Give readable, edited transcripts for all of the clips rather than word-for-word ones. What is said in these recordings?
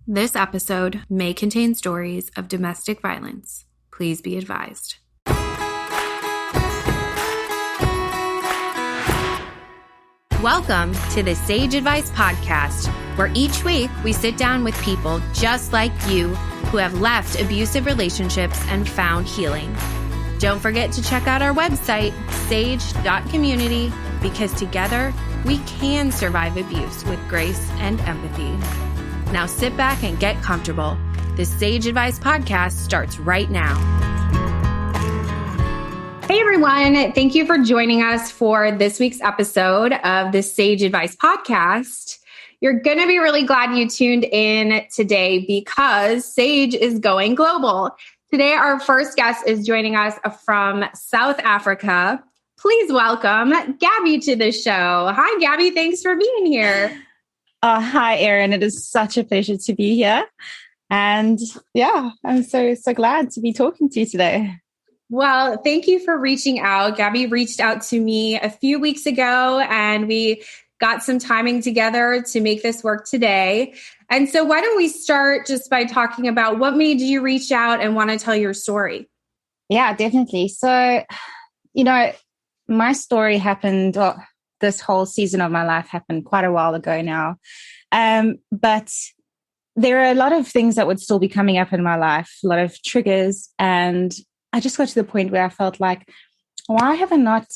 This episode may contain stories of domestic violence. Please be advised. Welcome to the Sage Advice Podcast, where each week we sit down with people just like you who have left abusive relationships and found healing. Don't forget to check out our website, sage.community, because together we can survive abuse with grace and empathy. Now sit back and get comfortable. The Sage Advice Podcast starts right now. Hey everyone, thank you for joining us for this week's episode of the Sage Advice Podcast. You're going to be really glad you tuned in today because Sage is going global. Today, our first guest is joining us from South Africa. Please welcome Gabby to the show. Hi, Gabby. Thanks for being here. Hi, Erin. It is such a pleasure to be here. And yeah, I'm so glad to be talking to you today. Well, thank you for reaching out. Gabby reached out to me a few weeks ago and we got some timing together to make this work today. And so why don't we start just by talking about what made you reach out and want to tell your story? Yeah, definitely. So, my story happened, this whole season of my life happened quite a while ago now. But there are a lot of things that would still be coming up in my life, a lot of triggers. And I just got to the point where I felt like, why have I not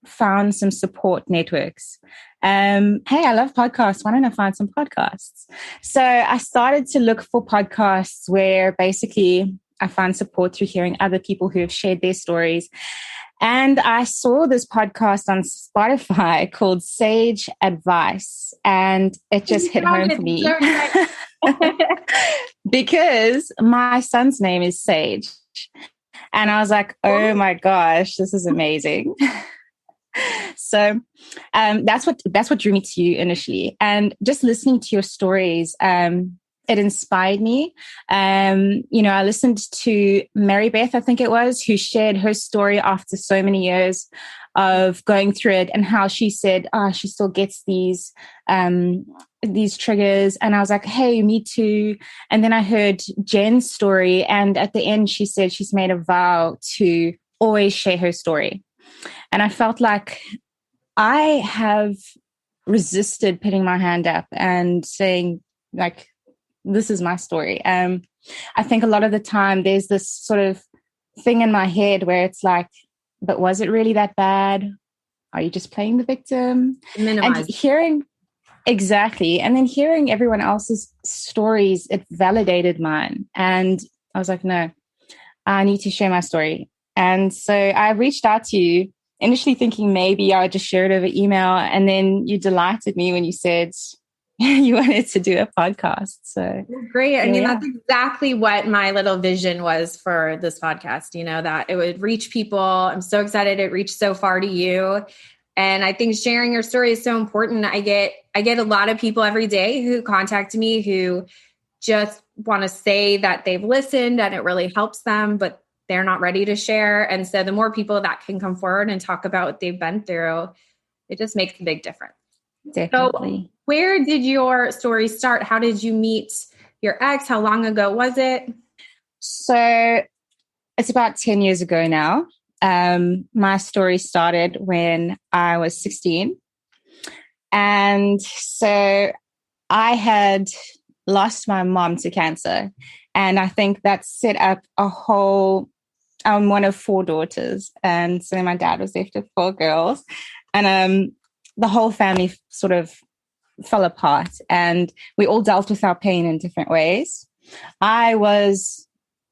found some support networks? Hey, I love podcasts. Why don't I find some podcasts? So I started to look for podcasts where basically I find support through hearing other people who have shared their stories. And I saw this podcast on Spotify called Sage Advice, and it just hit home for me because my son's name is Sage. And I was like, oh my gosh, this is amazing. So that's what drew me to you initially. And just listening to your stories, it inspired me. I listened to Mary Beth, I think it was, who shared her story after so many years of going through it and how she said, she still gets these triggers. And I was like, hey, me too. And then I heard Jen's story. And at the end, she said she's made a vow to always share her story. And I felt like I have resisted putting my hand up and saying, like, this is my story. I think a lot of the time there's this sort of thing in my head where it's like, but was it really that bad? Are you just playing the victim? Minimize. And then hearing everyone else's stories, it validated mine. And I was like, no, I need to share my story. And so I reached out to you, initially thinking maybe I would just share it over email. And then you delighted me when you said you wanted to do a podcast. So great. I mean, that's exactly what my little vision was for this podcast, that it would reach people. I'm so excited it reached so far to you. And I think sharing your story is so important. I get a lot of people every day who contact me who just want to say that they've listened and it really helps them, but they're not ready to share. And so the more people that can come forward and talk about what they've been through, it just makes a big difference. Definitely. So where did your story start? How did you meet your ex? How long ago was it? So it's about 10 years ago now. My story started when I was 16. And so I had lost my mom to cancer. And I think that set up a whole, I'm one of 4 daughters. And so my dad was left with 4 girls. And the whole family sort of fell apart. And we all dealt with our pain in different ways. I was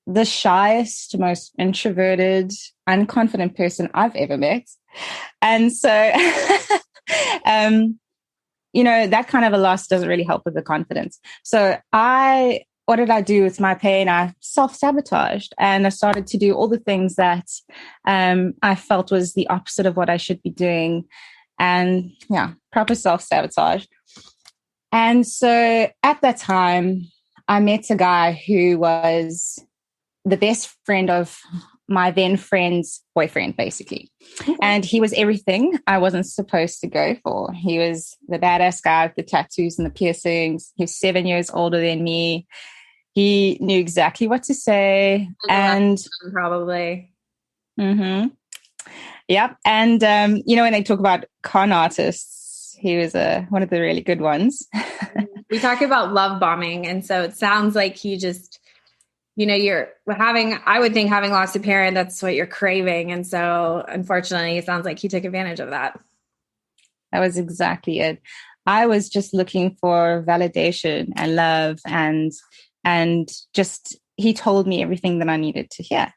the shyest, most introverted, unconfident person I've ever met. And so, that kind of a loss doesn't really help with the confidence. So what did I do with my pain? I self-sabotaged and I started to do all the things that I felt was the opposite of what I should be doing. And proper self-sabotage. And so at that time, I met a guy who was the best friend of my then friend's boyfriend, basically. Okay. And he was everything I wasn't supposed to go for. He was the badass guy with the tattoos and the piercings. He was 7 years older than me. He knew exactly what to say. And probably. Mm-hmm. Yep. And, when they talk about con artists, he was one of the really good ones. We talk about love bombing. And so it sounds like he just, I would think having lost a parent, that's what you're craving. And so unfortunately, it sounds like he took advantage of that. That was exactly it. I was just looking for validation and love and just, he told me everything that I needed to hear.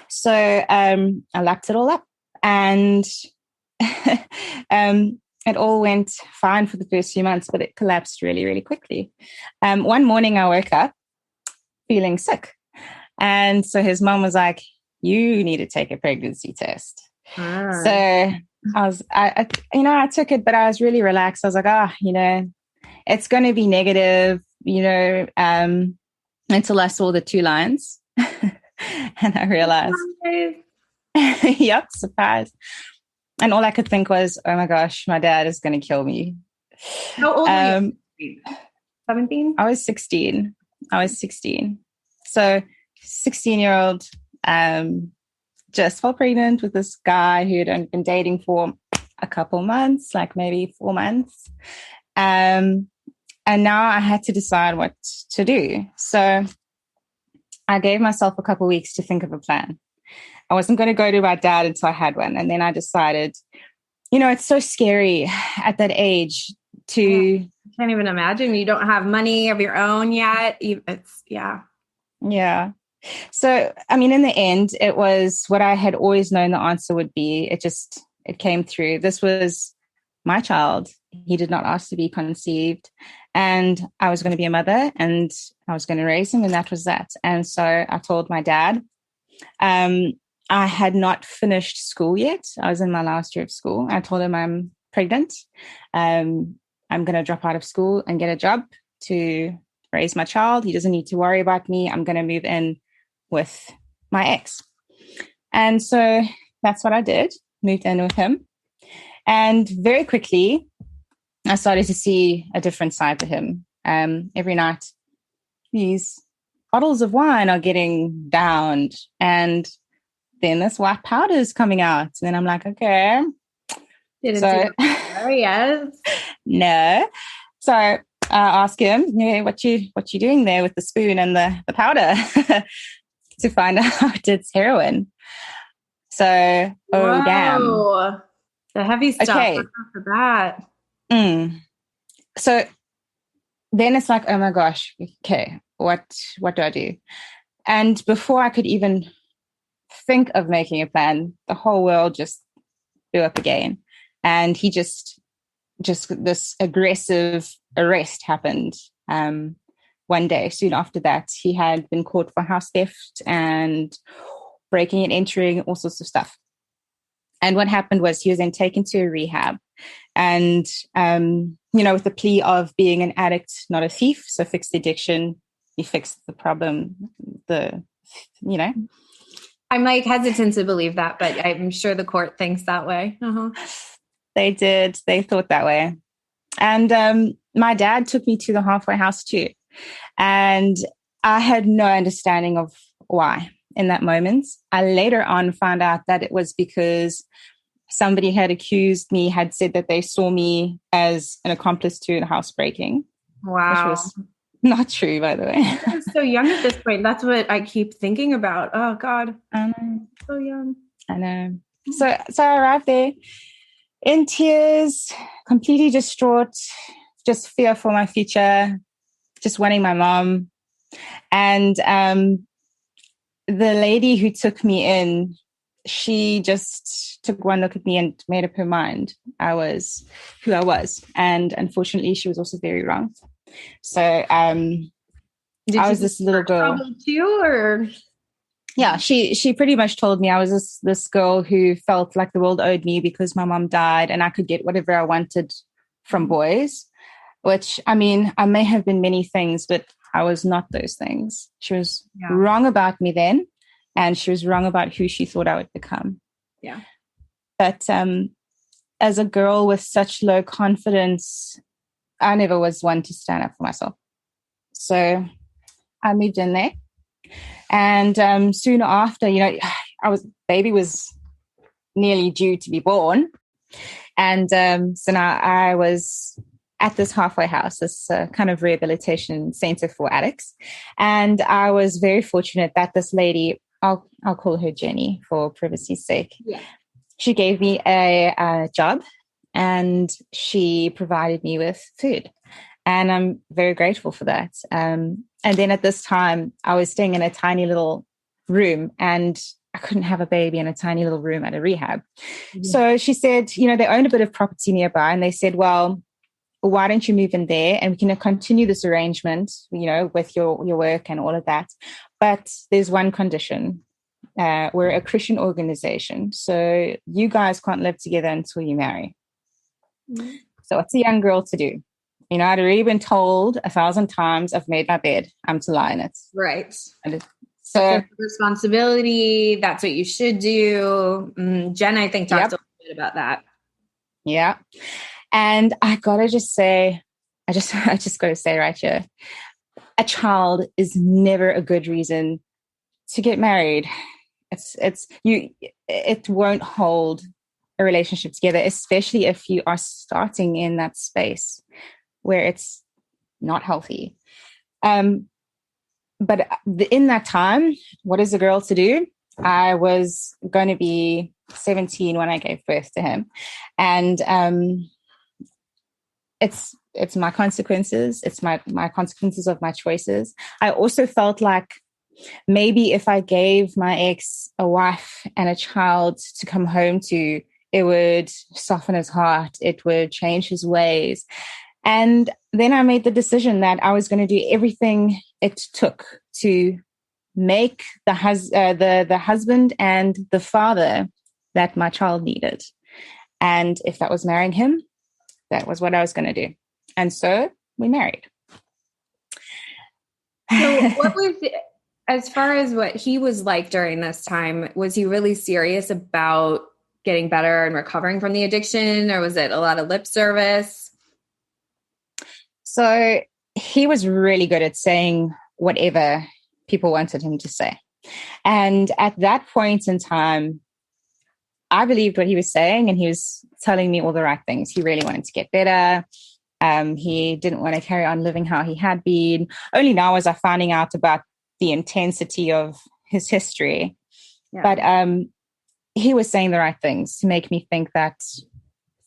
So I lapped it all up, and it all went fine for the first few months, but it collapsed really, really quickly. One morning I woke up feeling sick. And so his mom was like, you need to take a pregnancy test. So I took it, but I was really relaxed. I was like, it's going to be negative, until I saw the 2 lines. And I realized, yep, surprise. And all I could think was, oh my gosh, my dad is going to kill me. How old were you? 17? I was 16. So 16-year-old, just fell pregnant with this guy who had been dating for a couple months, like maybe 4 months. And now I had to decide what to do. So I gave myself a couple of weeks to think of a plan. I wasn't going to go to my dad until I had one. And then I decided, it's so scary at that age to... I can't even imagine. You don't have money of your own yet. Yeah. So, in the end, it was what I had always known the answer would be. It came through. This was my child. He did not ask to be conceived. And I was going to be a mother, and I was going to raise him, and that was that. And so I told my dad. I had not finished school yet. I was in my last year of school. I told him I'm pregnant. I'm going to drop out of school and get a job to raise my child. He doesn't need to worry about me. I'm going to move in with my ex. And so that's what I did, moved in with him. And very quickly, I started to see a different side to him. Every night, these bottles of wine are getting downed, and then this white powder is coming out. And then I'm like, okay. Yes. No. So I ask him, what you doing there with the spoon and the powder to find out it's heroin. So, Whoa. Damn. The heavy stuff. Okay. For that. So then it's like, oh my gosh, okay, what do I do? And before I could even think of making a plan, the whole world just blew up again. And he just this aggressive arrest happened one day. Soon after that, he had been caught for house theft and breaking and entering, all sorts of stuff. And what happened was he was then taken to a rehab, and with the plea of being an addict, not a thief. So fix the addiction, he fixed the problem. I'm like hesitant to believe that, but I'm sure the court thinks that way. Uh-huh. They did. They thought that way. And my dad took me to the halfway house too. And I had no understanding of why in that moment. I later on found out that it was because somebody had said that they saw me as an accomplice to a housebreaking. Wow. Which was not true, by the way. I'm so young at this point. That's what I keep thinking about. Oh, God. I know. So young. I know. So I arrived there in tears, completely distraught, just fear for my future, just wanting my mom. And the lady who took me in, she just took one look at me and made up her mind. I was who I was. And unfortunately, she was also very wrong. So I was this little girl too, or yeah, she pretty much told me I was this girl who felt like the world owed me because my mom died and I could get whatever I wanted from boys, which I may have been many things, but I was not those things. She was wrong about me then. and she was wrong about who she thought I would become. Yeah. But as a girl with such low confidence, I never was one to stand up for myself. So I moved in there. And soon after, baby was nearly due to be born. And so now I was at this halfway house, this kind of rehabilitation center for addicts. And I was very fortunate that this lady, I'll call her Jenny for privacy's sake. Yeah. She gave me a job, and she provided me with food. And I'm very grateful for that. And then at this time, I was staying in a tiny little room, and I couldn't have a baby in a tiny little room at a rehab. Mm-hmm. So she said, they owned a bit of property nearby, and they said, well, why don't you move in there and we can continue this arrangement, with your work and all of that. But there's one condition. We're a Christian organization, so you guys can't live together until you marry. Mm-hmm. So what's a young girl to do? I'd already been told 1,000 times, I've made my bed, I'm to lie in it. Right. So responsibility, that's what you should do. Jen, I think, talked a little bit about that. Yeah. And I gotta just say, I just gotta say right here, a child is never a good reason to get married. It won't hold a relationship together, especially if you are starting in that space where it's not healthy. But in that time, what is a girl to do? I was going to be 17 when I gave birth to him. And it's my consequences. It's my consequences of my choices. I also felt like maybe if I gave my ex a wife and a child to come home to, it would soften his heart. It would change his ways. And then I made the decision that I was going to do everything it took to make the husband and the father that my child needed. And if that was marrying him, that was what I was going to do. And so we married. So what was, as far as what he was like during this time, was he really serious about getting better and recovering from the addiction, or was it a lot of lip service? So he was really good at saying whatever people wanted him to say. And at that point in time, I believed what he was saying, and he was telling me all the right things. He really wanted to get better. He didn't want to carry on living how he had been. Only now was I finding out about the intensity of his history. Yeah. But he was saying the right things to make me think that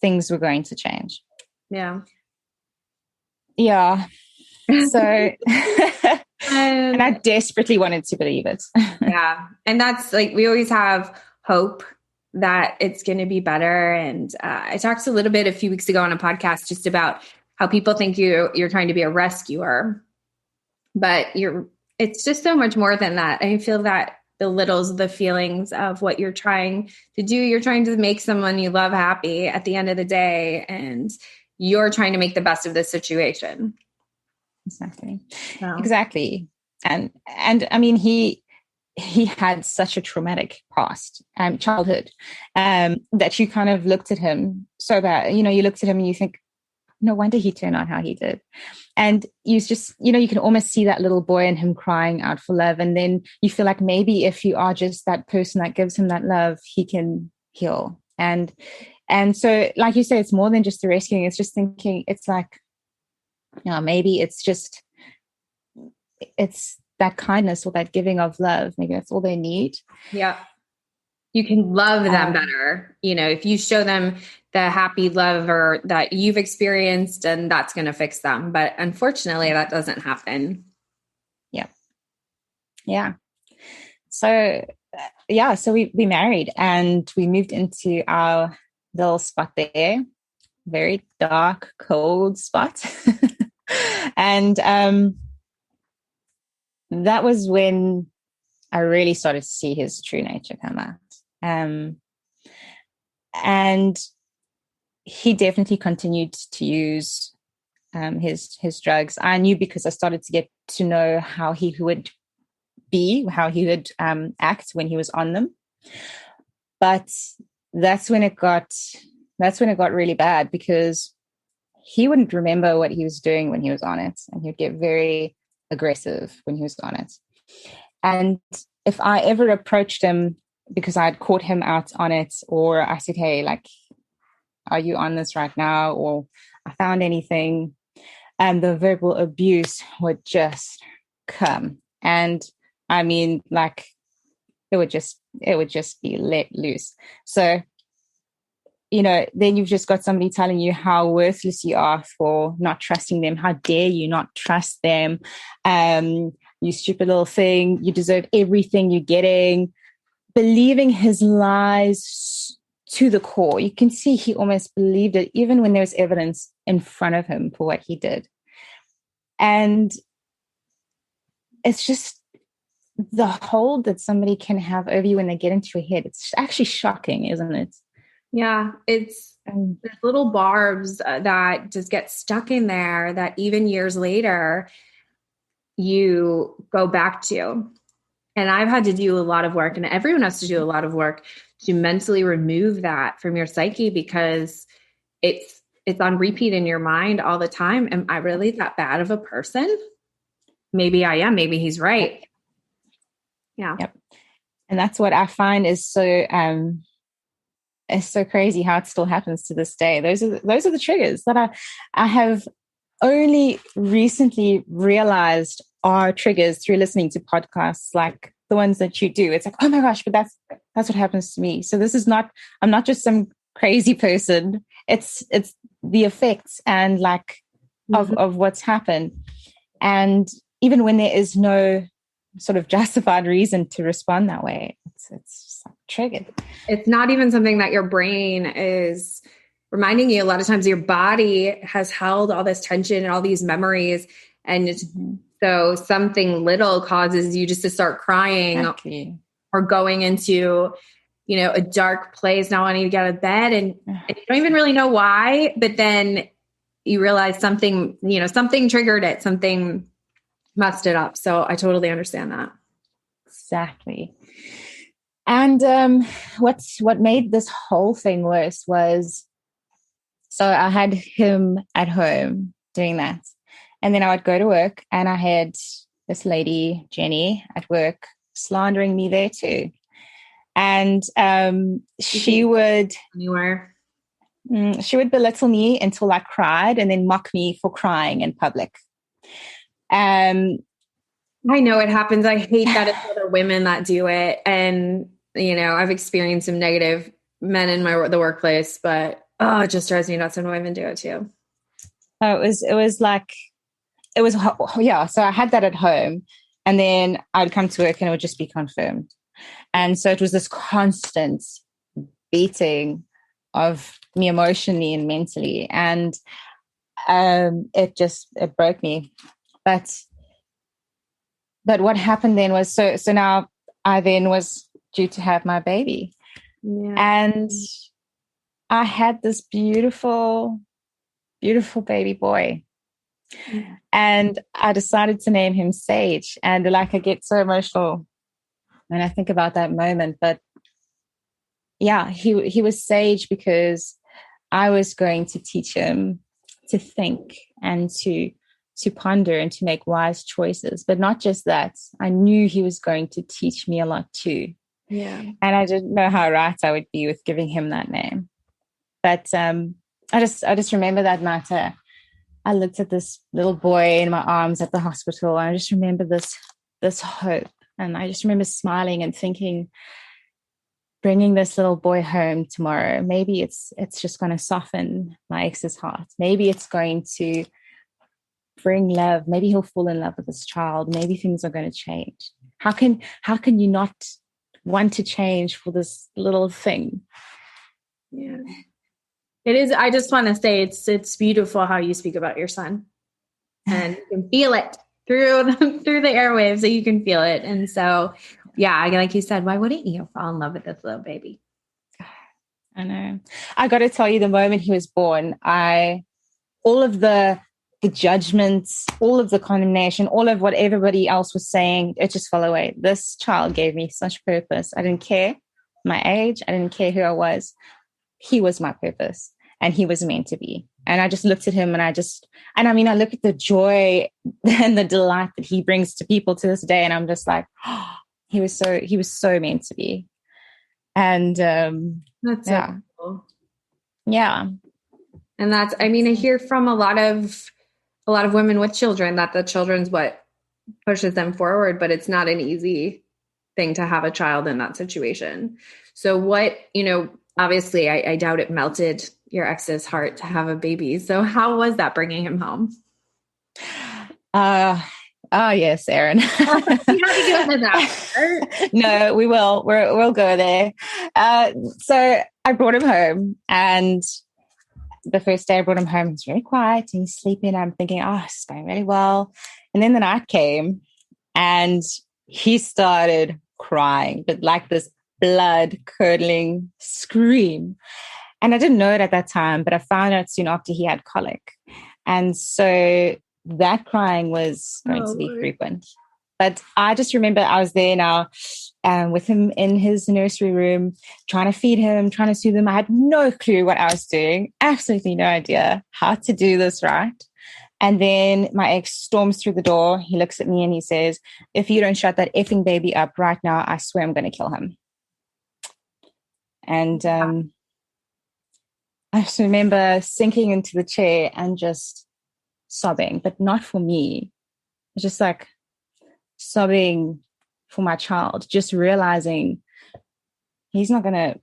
things were going to change. Yeah. Yeah. So, and I desperately wanted to believe it. Yeah. And that's like, we always have hope that it's going to be better. And I talked a little bit a few weeks ago on a podcast just about how people think you're trying to be a rescuer, but it's just so much more than that. I feel that belittles the feelings of what you're trying to do. You're trying to make someone you love happy at the end of the day, and you're trying to make the best of this situation. Exactly. So. Exactly. And I mean, he had such a traumatic past, childhood, that you kind of looked at him so bad. You looked at him and you think, no wonder he turned out how he did. And you just, you can almost see that little boy in him crying out for love. And then you feel like maybe if you are just that person that gives him that love, he can heal. And so, like you say, it's more than just the rescuing. It's just thinking, it's like, maybe it's that kindness or that giving of love. Maybe that's all they need. Yeah. You can love them better. If you show them the happy love or that you've experienced, and that's going to fix them. But unfortunately, that doesn't happen. Yeah. Yeah. So, so we married and we moved into our little spot there. Very dark, cold spot. And that was when I really started to see his true nature come out. And he definitely continued to use his drugs. I knew because I started to get to know how he would be, how he would act when he was on them. But that's when it got really bad, because he wouldn't remember what he was doing when he was on it, and he'd get very aggressive when he was on it. And if I ever approached him because I'd caught him out on it, or I said, hey, like, are you on this right now? Or I found anything, and the verbal abuse would just come. And I mean, like, it would just be let loose. So, then you've just got somebody telling you how worthless you are for not trusting them. How dare you not trust them? You stupid little thing. You deserve everything you're getting. Believing his lies to the core. You can see he almost believed it, even when there was evidence in front of him for what he did. And it's just the hold that somebody can have over you when they get into your head. It's actually shocking, isn't it? Yeah, it's little barbs that just get stuck in there that even years later you go back to. And I've had to do a lot of work, and everyone has to do a lot of work to mentally remove that from your psyche, because it's on repeat in your mind all the time. Am I really that bad of a person? Maybe I am. Maybe he's right. Yeah. Yep. And that's what I find is so it's so crazy how it still happens to this day. Those are the triggers that I have only recently realized are triggers through listening to podcasts like the ones that you do. It's like, oh my gosh, but that's what happens to me. So I'm not just some crazy person. It's the effects and like of what's happened. And even when there is no sort of justified reason to respond that way, it's just like triggered. It's not even something that your brain is reminding you. A lot of times your body has held all this tension and all these memories, and so something little causes you just to start crying. Exactly. Or going into, a dark place, not wanting to get out of bed, and you don't even really know why, but then you realize something triggered it, something messed it up. So I totally understand that. Exactly. And what made this whole thing worse was, so I had him at home doing that. And then I would go to work, and I had this lady, Jenny, at work slandering me there too. And she would belittle me until I cried, and then mock me for crying in public. I know it happens. I hate that it's other women that do it. And, I've experienced some negative men in the workplace, but it just drives me nuts when women do it too. So I had that at home, and then I'd come to work and it would just be confirmed. And so it was this constant beating of me emotionally and mentally. And it broke me. But what happened then was, so now I then was due to have my baby. Yeah. And I had this beautiful, beautiful baby boy. Yeah. And I decided to name him Sage. And like, I get so emotional when I think about that moment. But yeah, he was Sage because I was going to teach him to think and to ponder and to make wise choices. But not just that, I knew he was going to teach me a lot too. Yeah. And I didn't know how right I would be with giving him that name. But I just remember that night I looked at this little boy in my arms at the hospital, and I just remember this hope. And I just remember smiling and thinking, bringing this little boy home tomorrow, maybe it's just going to soften my ex's heart. Maybe it's going to bring love. Maybe he'll fall in love with this child. Maybe things are going to change. How can you not want to change for this little thing? Yeah. It is. I just want to say it's beautiful how you speak about your son, and you can feel it through the airwaves, so you can feel it. And so, yeah, like you said, why wouldn't you fall in love with this little baby? I know. I got to tell you, the moment he was born, all of the the judgments, all of the condemnation, all of what everybody else was saying, it just fell away. This child gave me such purpose. I didn't care my age. I didn't care who I was. He was my purpose, and he was meant to be. And I just looked at him, and I look at the joy and the delight that he brings to people to this day. And I'm just like, oh, he was so meant to be. And that's so cool. Yeah. And I hear from a lot of women with children that the children's what pushes them forward, but it's not an easy thing to have a child in that situation. So what, obviously I doubt it melted your ex's heart to have a baby. So how was that bringing him home? Yes, Erin. You have to go into that. No, we will. We'll go there. So I brought him home, and the first day I brought him home, he was very quiet and he's sleeping. I'm thinking, it's going really well. And then the night came and he started crying, but like this blood curdling scream. And I didn't know it at that time, but I found out soon after he had colic. And so that crying was going to be frequent. But I just remember I was there now with him in his nursery room, trying to feed him, trying to soothe him. I had no clue what I was doing, absolutely no idea how to do this right. And then my ex storms through the door. He looks at me and he says, if you don't shut that effing baby up right now, I swear I'm going to kill him. And I just remember sinking into the chair and just sobbing, but not for me. Just like sobbing for my child, just realizing he's not gonna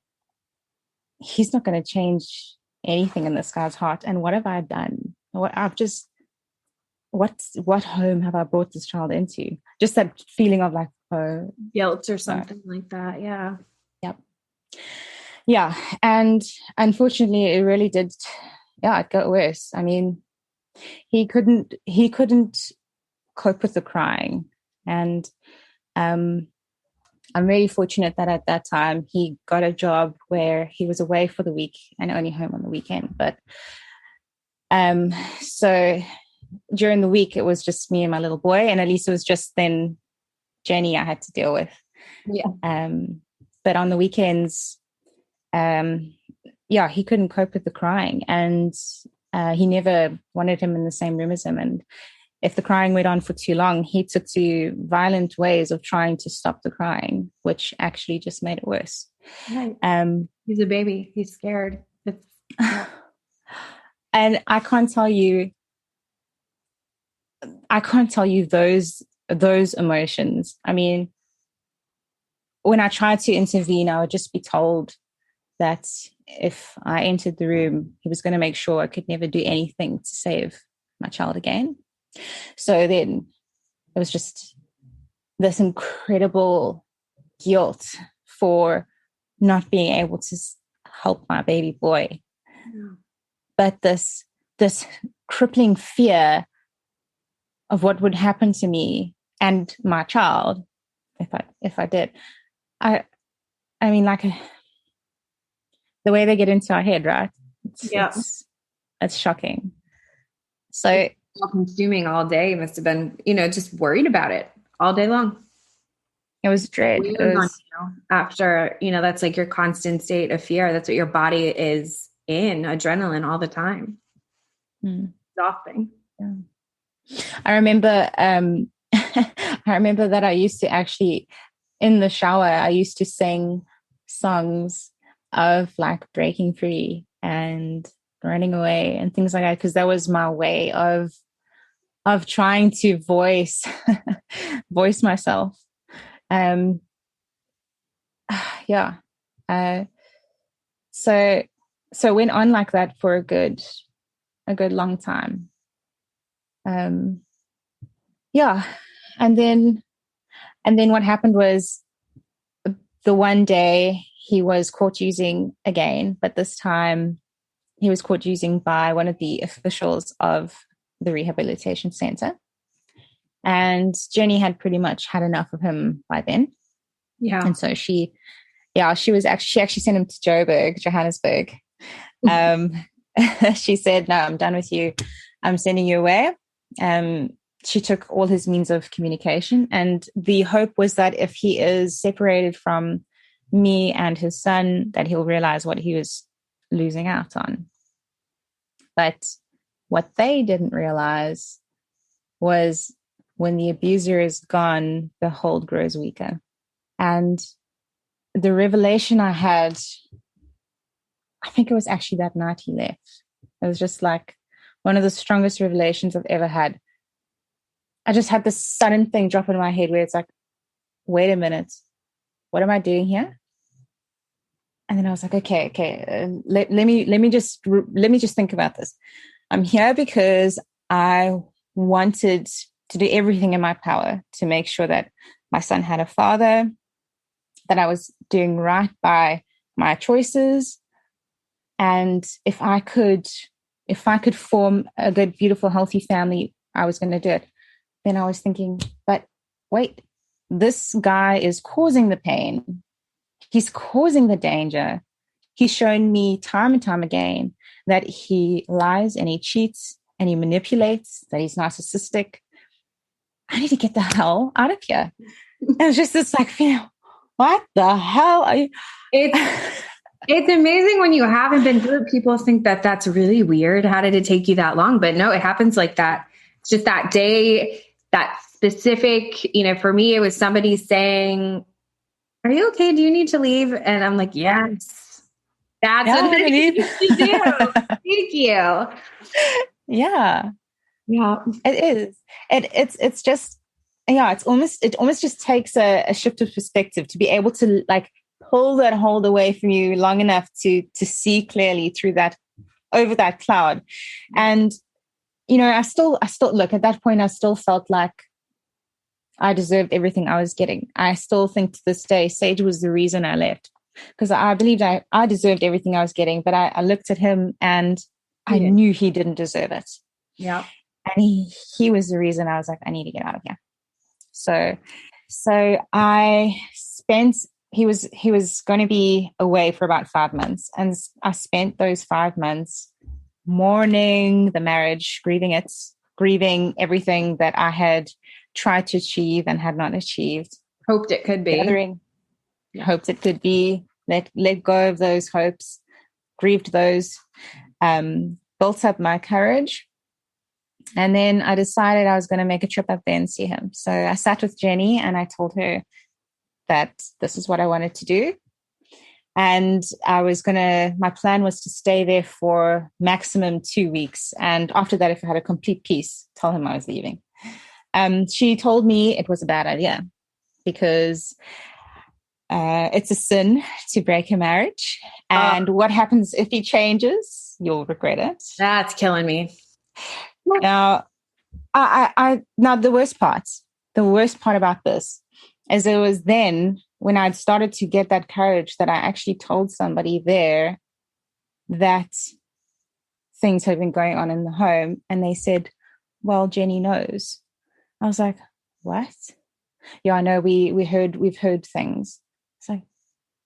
change anything in this guy's heart. And what have I done? What home have I brought this child into? Just that feeling of like, guilt or something like that. Yeah. Yep. Yeah. And unfortunately it really did. Yeah, it got worse. I mean, he couldn't cope with the crying. And I'm really fortunate that at that time he got a job where he was away for the week and only home on the weekend. But so during the week it was just me and my little boy, and at least it was just then Jenny I had to deal with. Yeah. But on the weekends, he couldn't cope with the crying, and he never wanted him in the same room as him. And if the crying went on for too long, he took to violent ways of trying to stop the crying, which actually just made it worse. Right. He's a baby. He's scared. And I can't tell you those emotions. I mean, when I tried to intervene, I would just be told that if I entered the room, he was going to make sure I could never do anything to save my child again. So then it was just this incredible guilt for not being able to help my baby boy. Yeah. But this crippling fear of what would happen to me and my child if I did. I mean, like the way they get into our head, right? It's shocking. So consuming all day. Must have been, just worried about it all day long. It was dread. After, that's like your constant state of fear. That's what your body is in, adrenaline all the time. Exhausting. Yeah. I remember that I used to actually, in the shower, I used to sing songs of like breaking free and running away and things like that, because that was my way of trying to voice myself. So it went on like that for a good long time. And then what happened was the one day he was caught using again, but this time he was caught using by one of the officials of the rehabilitation center. And Jenny had pretty much had enough of him by then. Yeah. And so she actually sent him to Johannesburg. She said, no, I'm done with you. I'm sending you away. She took all his means of communication, and the hope was that if he is separated from me and his son, that he'll realize what he was losing out on. But what they didn't realize was when the abuser is gone, the hold grows weaker. And the revelation I had, I think it was actually that night he left. It was just like one of the strongest revelations I've ever had. I just had this sudden thing drop into my head where it's like, wait a minute, what am I doing here? And then I was like, okay, let me just think about this. I'm here because I wanted to do everything in my power to make sure that my son had a father, that I was doing right by my choices. And if I could form a good, beautiful, healthy family, I was going to do it. Then I was thinking, but wait, this guy is causing the pain. He's causing the danger. He's shown me time and time again that he lies and he cheats and he manipulates, that he's narcissistic. I need to get the hell out of here. And it's just this like, what the hell are you? It's amazing when you haven't been through it. People think that that's really weird. How did it take you that long? But no, it happens like that. It's just that day, that specific, for me, it was somebody saying, are you okay? Do you need to leave? And I'm like, yes, that's what I need to do. Thank you. Yeah. It is. It's just, it almost just takes a shift of perspective to be able to like pull that hold away from you long enough to see clearly through that, over that cloud. And, I still look at that point, I still felt like I deserved everything I was getting. I still think to this day, Sage was the reason I left, because I believed I deserved everything I was getting, but I looked at him and I knew he didn't deserve it. Yeah. And he was the reason I was like, I need to get out of here. So I spent, he was going to be away for about 5 months. And I spent those 5 months mourning the marriage, grieving everything that I had tried to achieve and had not achieved. Hoped it could be. Hoped it could be. Let go of those hopes, grieved those, built up my courage. And then I decided I was going to make a trip up there and see him. So I sat with Jenny and I told her that this is what I wanted to do. And my plan was to stay there for maximum 2 weeks. And after that, if I had a complete peace, tell him I was leaving. She told me it was a bad idea because it's a sin to break a marriage. And what happens if he changes? You'll regret it. That's killing me. Now, now the worst part about this is it was then when I'd started to get that courage that I actually told somebody there that things had been going on in the home. And they said, well, Jenny knows. I was like, what? Yeah, I know we've heard things. It's like,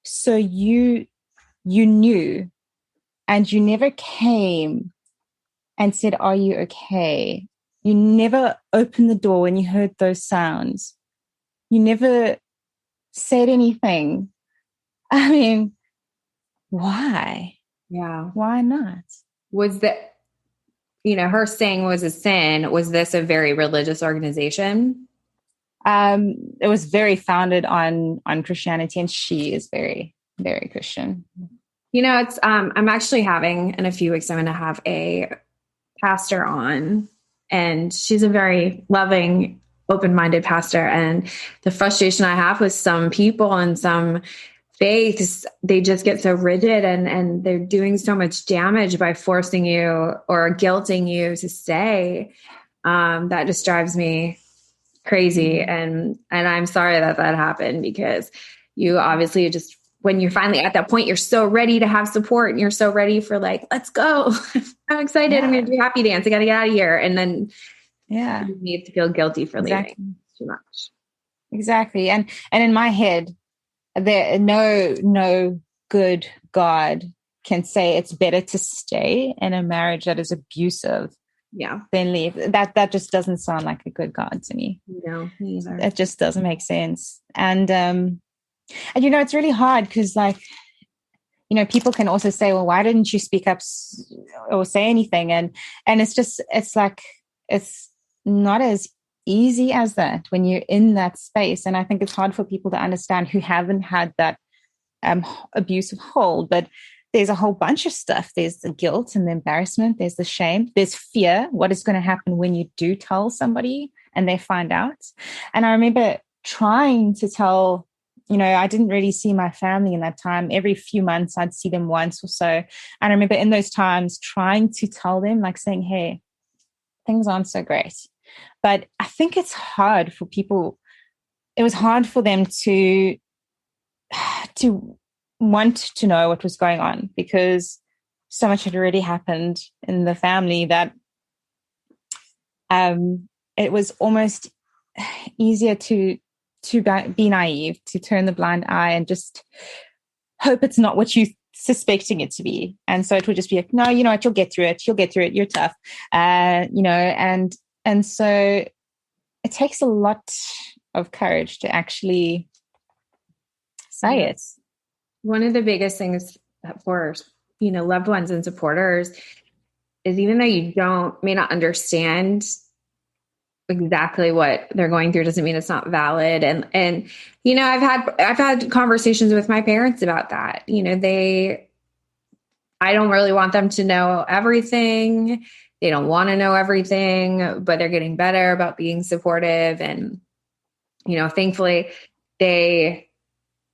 so you knew and you never came and said, are you okay? You never opened the door when you heard those sounds. You never said anything. I mean, why? Yeah. Why not? Was that, her saying was a sin. Was this a very religious organization? It was very founded on Christianity, and she is very, very Christian. It's, I'm actually having, in a few weeks, I'm going to have a pastor on, and she's a very loving, open-minded pastor. And the frustration I have with some people and some faiths, they just get so rigid and they're doing so much damage by forcing you or guilting you to stay. That just drives me crazy. And I'm sorry that happened, because you obviously just, when you're finally at that point, you're so ready to have support and you're so ready for like, let's go. I'm excited. Yeah. I'm going to do happy dance. I got to get out of here. And then you need to feel guilty for leaving. Too much. Exactly. And in my head, there no good God can say it's better to stay in a marriage that is abusive Yeah. then leave. That just doesn't sound like a good God to me. No, me either. It just doesn't make sense. And it's really hard because, like, people can also say, well, why didn't you speak up or say anything? And it's like, it's not as easy as that when you're in that space. And I think it's hard for people to understand who haven't had that abusive hold. But there's a whole bunch of stuff. There's the guilt and the embarrassment. There's the shame. There's fear. What is going to happen when you do tell somebody and they find out? And I remember trying to tell, I didn't really see my family in that time. Every few months, I'd see them once or so. And I remember in those times trying to tell them, like saying, hey, things aren't so great. But I think it's hard for people. It was hard for them to want to know what was going on because so much had already happened in the family that it was almost easier to be naive, to turn the blind eye and just hope it's not what you're suspecting it to be. And so it would just be like, no, you know what, you'll get through it. You're tough. And so it takes a lot of courage to actually say it. One of the biggest things for, loved ones and supporters is even though you may not understand exactly what they're going through doesn't mean it's not valid. And I've had conversations with my parents about that. I don't really want them to know everything. They don't want to know everything, but they're getting better about being supportive. And, thankfully they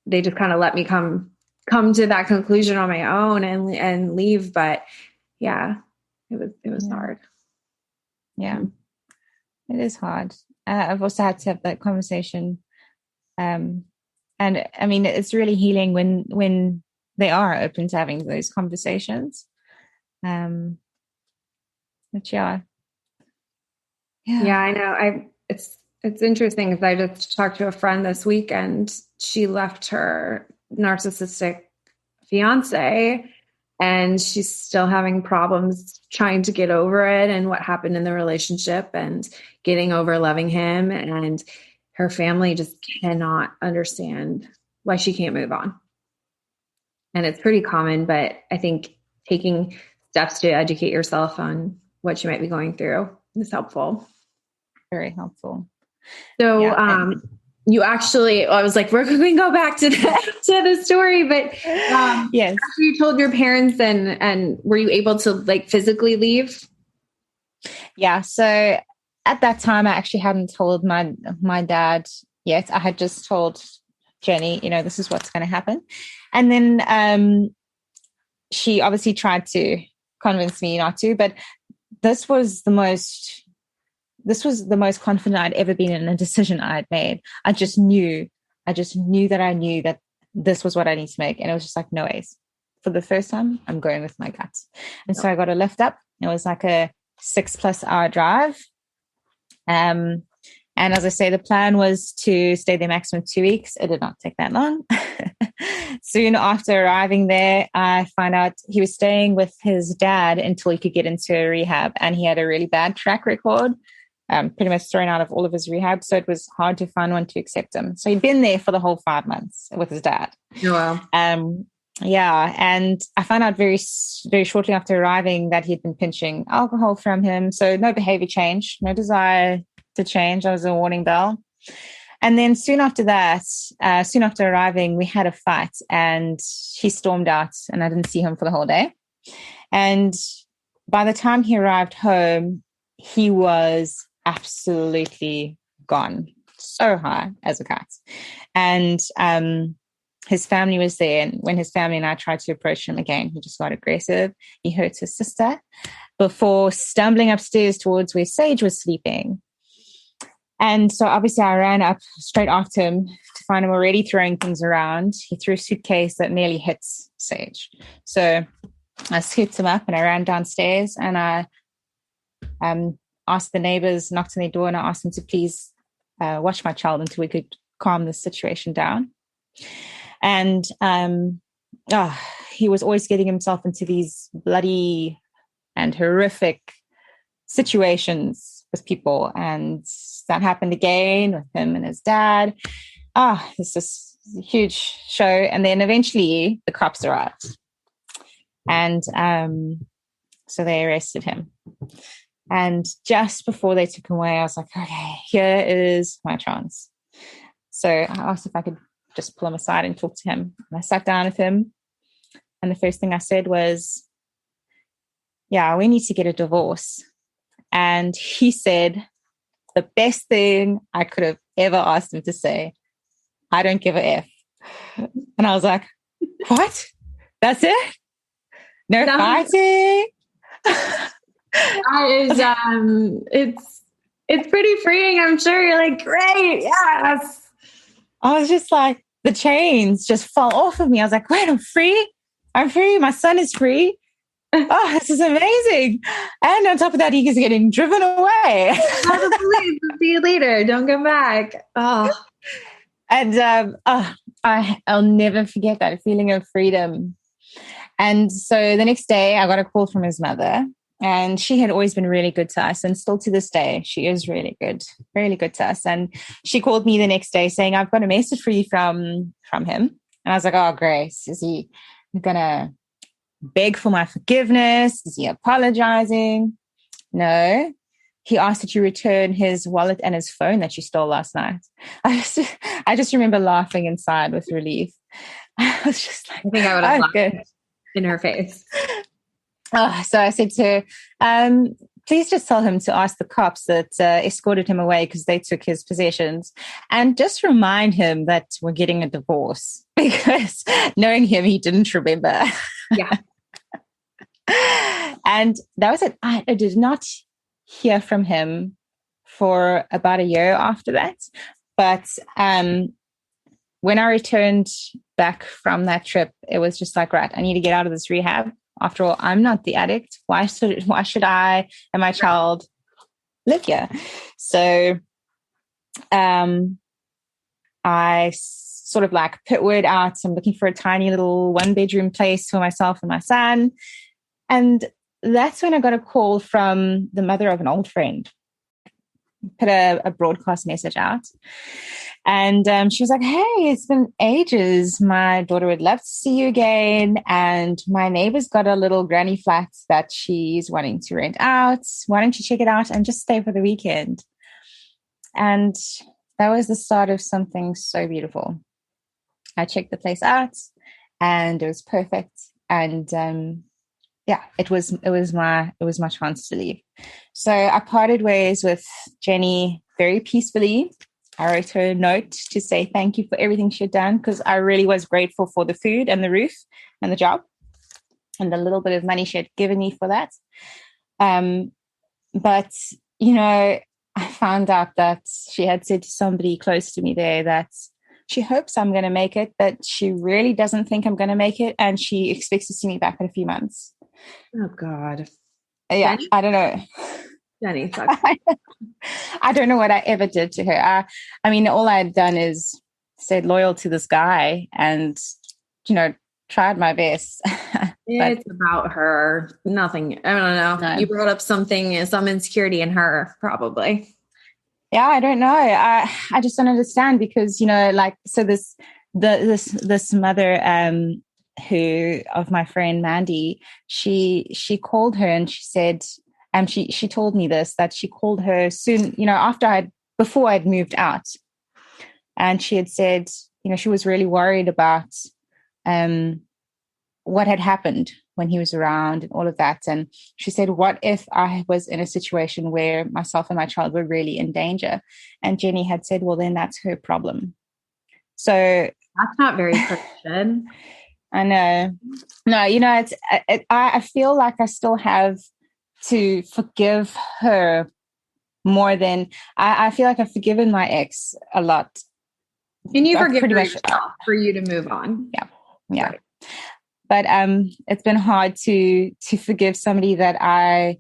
just kind of let me come to that conclusion on my own and leave. But yeah, it was hard. Yeah. It is hard. I've also had to have that conversation. And I mean, it's really healing when they are open to having those conversations. But yeah, I know. It's interesting because I just talked to a friend this week and she left her narcissistic fiance and she's still having problems trying to get over it and what happened in the relationship and getting over loving him. And her family just cannot understand why she can't move on. And it's pretty common, but I think taking steps to educate yourself on what you might be going through is helpful. Very helpful. So, you actually, I was like, we're going to go back to the story, but yes, after you told your parents and were you able to like physically leave? Yeah. So at that time, I actually hadn't told my dad yet. I had just told Jenny, this is what's going to happen. And then she obviously tried to convince me not to, but this was the most confident I'd ever been in a decision I'd made. I just knew that this was what I need to make. And it was just like, no ways. For the first time, I'm going with my guts. And so I got a lift up. It was like a 6+ hour drive. And as I say, the plan was to stay there maximum 2 weeks. It did not take that long. Soon after arriving there, I found out he was staying with his dad until he could get into a rehab. And he had a really bad track record. Pretty much thrown out of all of his rehab. So it was hard to find one to accept him. So he'd been there for the whole 5 months with his dad. Oh, wow. And I found out very, very shortly after arriving that he'd been pinching alcohol from him. So no behavior change, no desire to change. That was a warning bell. And then soon after arriving, we had a fight and he stormed out and I didn't see him for the whole day. And by the time he arrived home, he was absolutely gone, so high as a cat. And his family was there. And when his family and I tried to approach him again, he just got aggressive. He hurt his sister before stumbling upstairs towards where Sage was sleeping. And so obviously I ran up straight after him to find him already throwing things around. He threw a suitcase that nearly hits Sage. So I scooped him up and I ran downstairs and I asked the neighbors, knocked on their door, and I asked them to please watch my child until we could calm the situation down. And he was always getting himself into these bloody and horrific situations with people, and that happened again with him and his dad. It's this huge show. And then eventually the cops arrived, and so they arrested him. And just before they took him away, I was like, okay, here is my chance. So I asked if I could just pull him aside and talk to him. And I sat down with him, and the first thing I said was, yeah, we need to get a divorce. And he said the best thing I could have ever asked him to say, I don't give a F. And I was like, what? That's it? No fighting? It's pretty freeing. I'm sure you're like, great, yes. I was just like, the chains just fell off of me. I was like, wait, I'm free. My son is free. Oh, this is amazing. And on top of that, he is getting driven away. Call the police. See you later. Don't come back. Oh. And I'll never forget that feeling of freedom. And so the next day I got a call from his mother, and she had always been really good to us. And still to this day, she is really good to us. And she called me the next day saying, I've got a message for you from him. And I was like, oh, Grace, is he going to beg for my forgiveness? Is he apologizing? No. He asked that you return his wallet and his phone that you stole last night. I just remember laughing inside with relief. I was just like, I think I would have laughed in her face. So I said to her, please just tell him to ask the cops that escorted him away because they took his possessions, and just remind him that we're getting a divorce, because knowing him, he didn't remember. Yeah. And that was it. I did not hear from him for about a year after that. But when I returned back from that trip, it was just like, right, I need to get out of this rehab. After all, I'm not the addict. Why should I and my child live here? So I sort of like put word out. I'm looking for a tiny little 1-bedroom place for myself and my son. And that's when I got a call from the mother of an old friend. Put a broadcast message out. And she was like, hey, it's been ages. My daughter would love to see you again. And my neighbor's got a little granny flat that she's wanting to rent out. Why don't you check it out and just stay for the weekend? And that was the start of something so beautiful. I checked the place out, and it was perfect. And it was my chance to leave. So I parted ways with Jenny very peacefully. I wrote her a note to say thank you for everything she had done, because I really was grateful for the food and the roof and the job and the little bit of money she had given me for that. But, I found out that she had said to somebody close to me there that she hopes I'm going to make it, but she really doesn't think I'm going to make it. And she expects to see me back in a few months. Oh, God. Yeah, Jenny? I don't know. Jenny sucks. I don't know what I ever did to her. I mean, all I had done is stayed loyal to this guy and, tried my best. It's about her. Nothing. I don't know. No. You brought up some insecurity in her, probably. Yeah, I don't know. I just don't understand, because, so this mother who of my friend Mandy, she called her and she said, she told me this, that she called her soon, before I'd moved out. And she had said, she was really worried about what had happened when he was around and all of that. And she said, what if I was in a situation where myself and my child were really in danger? And Jenny had said, well, then that's her problem. So that's not very Christian. I know. No, I feel like I still have to forgive her more than I feel like I've forgiven my ex a lot. And you forgive yourself for you to move on. Yeah. Right. But it's been hard to forgive somebody that I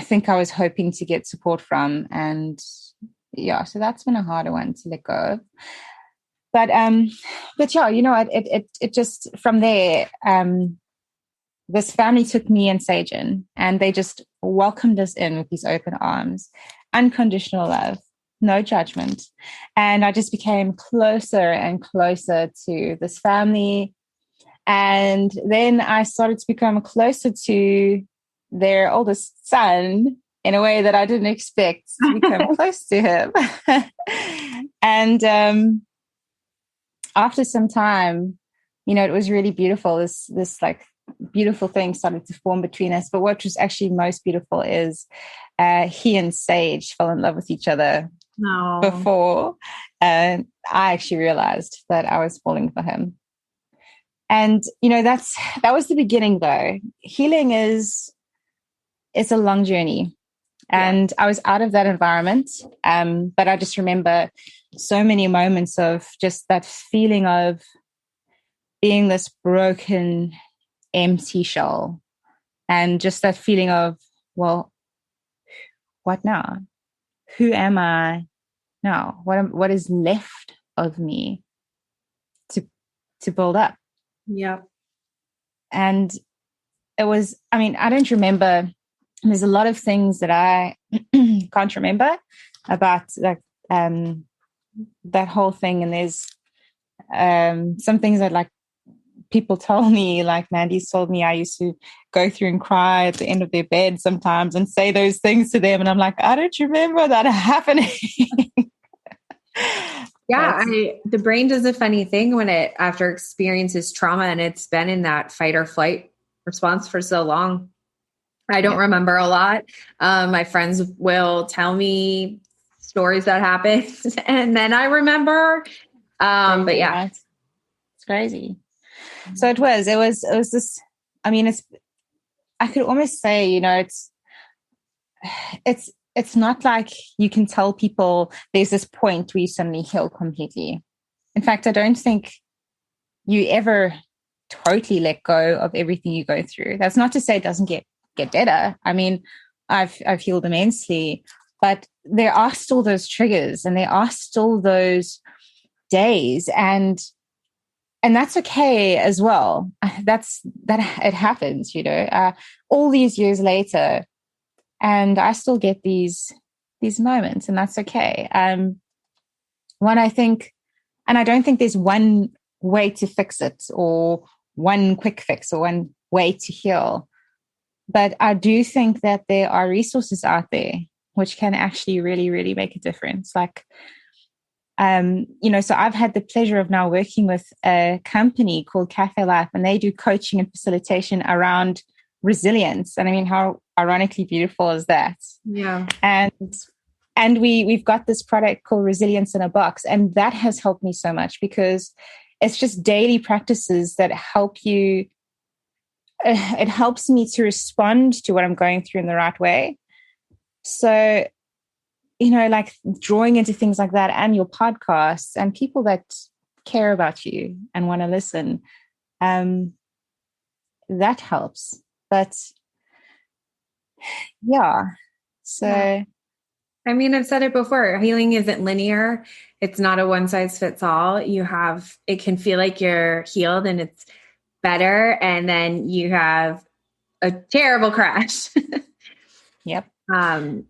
think I was hoping to get support from. And yeah, so that's been a harder one to let go of. But yeah, it just from there, this family took me and Sajan, and they just welcomed us in with these open arms, unconditional love, no judgment. And I just became closer and closer to this family. And then I started to become closer to their oldest son in a way that I didn't expect to become close to him. And after some time, it was really beautiful. This like beautiful thing started to form between us. But what was actually most beautiful is he and Sage fell in love with each other before I actually realized that I was falling for him. And that was the beginning, though. Healing it's a long journey. And I was out of that environment. But I just remember so many moments of just that feeling of being this broken, empty shell. And just that feeling of, well, what now? Who am I now? What is left of me to build up? Yeah. And it was, I don't remember. There's a lot of things that I can't remember about that whole thing. And there's some things that like people told me, like Mandy's told me I used to go through and cry at the end of their bed sometimes and say those things to them. And I'm like, I don't remember that happening. Yeah, the brain does a funny thing when it, after experiences trauma and it's been in that fight or flight response for so long. I don't remember a lot. My friends will tell me stories that happened and then I remember. But yeah, it's crazy. So it was this, I could almost say, it's not like you can tell people there's this point where you suddenly heal completely. In fact, I don't think you ever totally let go of everything you go through. That's not to say it doesn't get better. I've healed immensely, but there are still those triggers and there are still those days, and that's okay as well. That it happens, all these years later. And I still get these moments, and that's okay. One, I think, and I don't think there's one way to fix it or one quick fix or one way to heal. But I do think that there are resources out there which can actually really, really make a difference. Like, so I've had the pleasure of now working with a company called Cafe Life, and they do coaching and facilitation around resilience. And how ironically beautiful is that? Yeah. And we've got this product called Resilience in a Box, and that has helped me so much because it's just daily practices that help you. It helps me to respond to what I'm going through in the right way. So, like drawing into things like that and your podcasts and people that care about you and want to listen, that helps. But yeah, so. Yeah. I've said it before, healing isn't linear. It's not a one size fits all. It can feel like you're healed and it's better. And then you have a terrible crash. Yep. I'm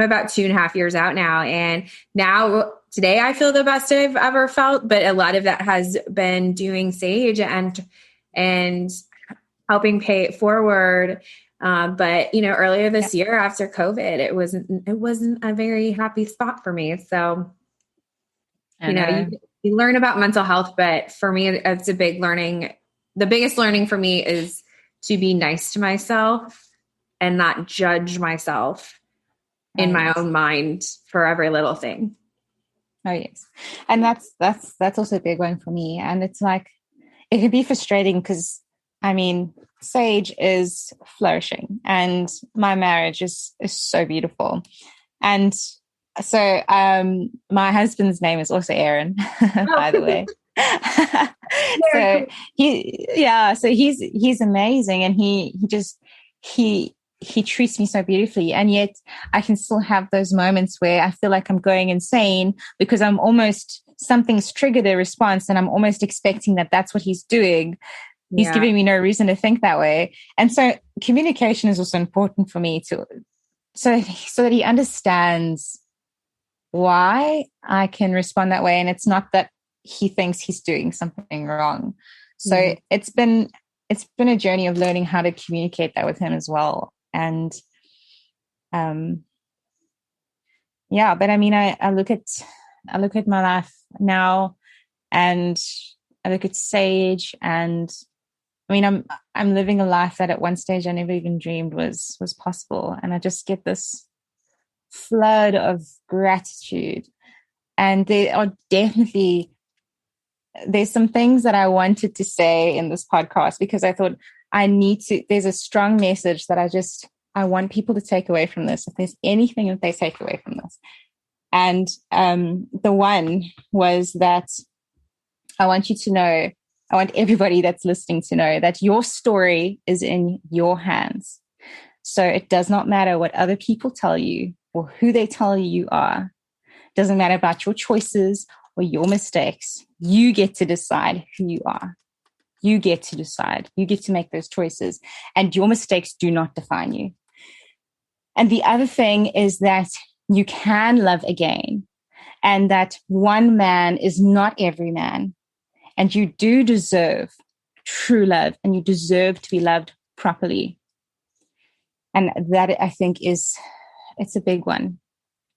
about 2.5 years out now. And now today I feel the best I've ever felt, but a lot of that has been doing Sage and helping pay it forward. But earlier this year after COVID, it wasn't a very happy spot for me. So, you learn about mental health, but for me, it's a big learning. The biggest learning for me is to be nice to myself and not judge myself in my own mind for every little thing. Oh yes. And that's also a big one for me. And it's like, it can be frustrating because Sage is flourishing and my marriage is so beautiful. And so my husband's name is also Aaron, by the way. So he's amazing, and he treats me so beautifully, and yet I can still have those moments where I feel like I'm going insane because something's triggered a response and I'm almost expecting that that's what he's doing. He's giving me no reason to think that way. And so communication is also important for me so that he understands why I can respond that way. And it's not that he thinks he's doing something wrong. So it's been a journey of learning how to communicate that with him as well. And but I mean, I look at my life now, and I look at Sage, and I mean, I'm living a life that at one stage I never even dreamed was possible. And I just get this flood of gratitude. And there's some things that I wanted to say in this podcast, because I thought there's a strong message that I want people to take away from this. If there's anything that they take away from this. And the one was that I want everybody that's listening to know that your story is in your hands. So it does not matter what other people tell you or who they tell you are. It doesn't matter about your choices or your mistakes. You get to decide who you are. You get to decide. You get to make those choices. And your mistakes do not define you. And the other thing is that you can love again, and that one man is not every man. And you do deserve true love, and you deserve to be loved properly. And that, I think, it's a big one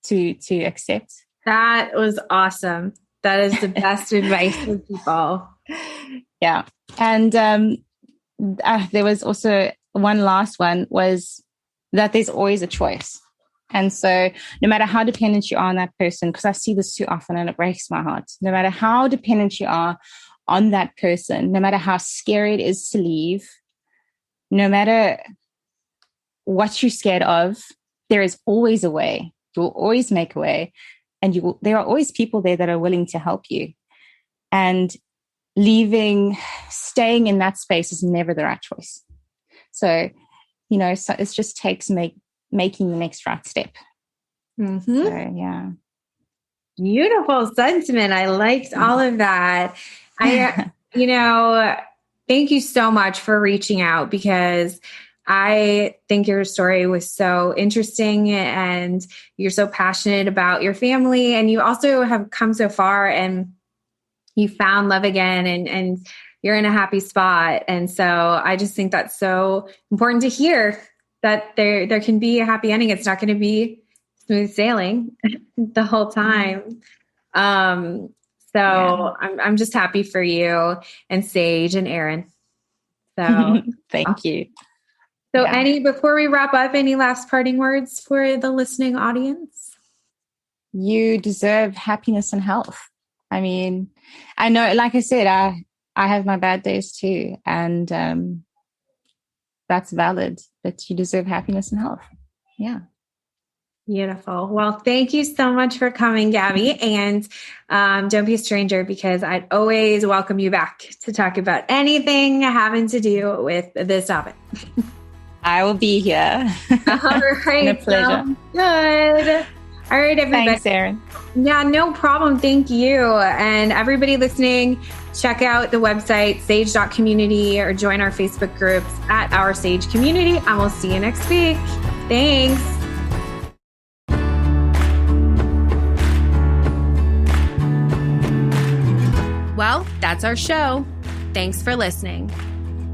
to accept. That was awesome. That is the best advice for people. Yeah. And there was also one last one, was that there's always a choice. And so no matter how dependent you are on that person, because I see this too often and it breaks my heart, no matter how dependent you are on that person, no matter how scary it is to leave, no matter what you're scared of, there is always a way. You will always make a way. And there are always people there that are willing to help you. And staying in that space is never the right choice. So, so it just takes making the next right step. Mm-hmm. So, yeah. Beautiful sentiment. I liked all of that. Thank you so much for reaching out, because I think your story was so interesting, and you're so passionate about your family, and you also have come so far, and you found love again, and you're in a happy spot. And so I just think that's so important to hear, that there can be a happy ending. It's not going to be smooth sailing the whole time. I'm just happy for you and Sage and Aaron. So thank you. So before we wrap up, any last parting words for the listening audience? You deserve happiness and health. I mean, I know, like I said, I have my bad days too. And that's valid, but you deserve happiness and health. Yeah. Beautiful. Well, thank you so much for coming, Gabby. And don't be a stranger, because I'd always welcome you back to talk about anything having to do with this topic. I will be here. All right. A pleasure. Good. All right, everybody. Thanks, Erin. Yeah, no problem. Thank you. And everybody listening, check out the website, sage.community, or join our Facebook groups at Our Sage Community. And we'll see you next week. Thanks. Well, that's our show. Thanks for listening.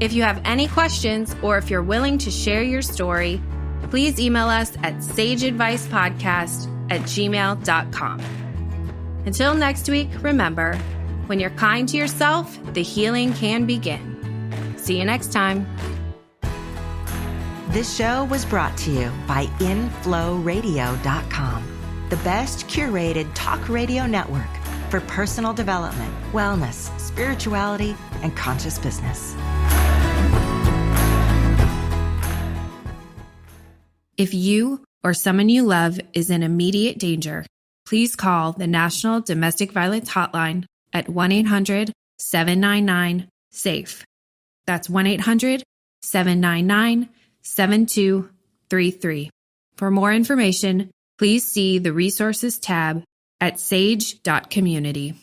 If you have any questions, or if you're willing to share your story, please email us at sageadvicepodcast@gmail.com. Until next week, remember, when you're kind to yourself, the healing can begin. See you next time. This show was brought to you by inflowradio.com, the best curated talk radio network for personal development, wellness, spirituality, and conscious business. If you or someone you love is in immediate danger, please call the National Domestic Violence Hotline at 1-800-799-SAFE. That's 1-800-799-7233. For more information, please see the resources tab at sage.community.